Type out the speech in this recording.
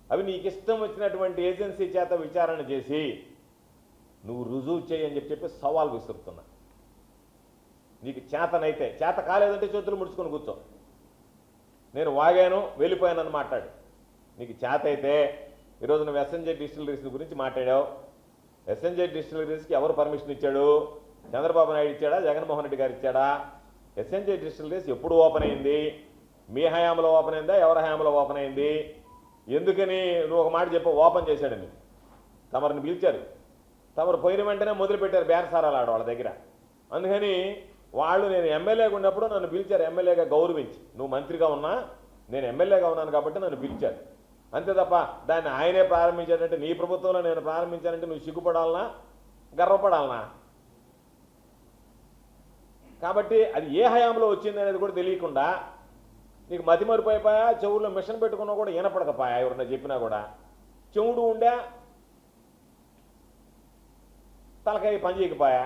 అవి నీకు ఇష్టం వచ్చినటువంటి ఏజెన్సీ చేత విచారణ చేసి నువ్వు రుజువు చేయని చెప్పి సవాల్ విసురుతున్నా. నీకు చేతనైతే, చేత కాలేదంటే చేతులు ముడుచుకొని కూర్చో. నేను వాగాను వెళ్ళిపోయానని మాట్లాడు. నీకు చేత అయితే ఈరోజు నువ్వు ఎస్ఎన్జే డిస్టిలరీస్ గురించి మాట్లాడావు. ఎస్ఎన్జే డిస్టిలరీస్కి ఎవరు పర్మిషన్ ఇచ్చాడు? చంద్రబాబు నాయుడు ఇచ్చాడా, జగన్మోహన్ రెడ్డి గారు ఇచ్చాడా? ఎస్ఎన్జే డిస్టిలరీస్ ఎప్పుడు ఓపెన్ అయింది? మీ హయాంలో ఓపెన్ అయిందా, ఎవరి హయాంలో ఓపెన్ అయింది? ఎందుకని నువ్వు ఒక మాట చెప్పు, ఓపెన్ చేశాడని. తమరిని పిలిచారు, తమరు పోయిన వెంటనే మొదలుపెట్టారు బేరసారాలు ఆడ వాళ్ళ దగ్గర. అందుకని వాళ్ళు నేను ఎమ్మెల్యేగా ఉన్నప్పుడు నన్ను పిలిచారు, ఎమ్మెల్యేగా గౌరవించి. నువ్వు మంత్రిగా ఉన్నా నేను ఎమ్మెల్యేగా ఉన్నాను కాబట్టి నన్ను పిలిచారు, అంతే తప్ప దాన్ని ఆయనే ప్రారంభించాడంటే, నీ ప్రభుత్వంలో నేను ప్రారంభించానంటే నువ్వు సిగ్గుపడాలనా, గర్వపడాలనా? కాబట్టి అది ఏ హయాంలో వచ్చింది అనేది కూడా తెలియకుండా నీకు మతిమరిపోయిపోయా, చెవుల్లో మిషన్ పెట్టుకున్నా కూడా వినపడకపోయా, ఎవరన్నా చెప్పినా కూడా. చెవుడు ఉండా, తలకాయ పని చేయకపోయా.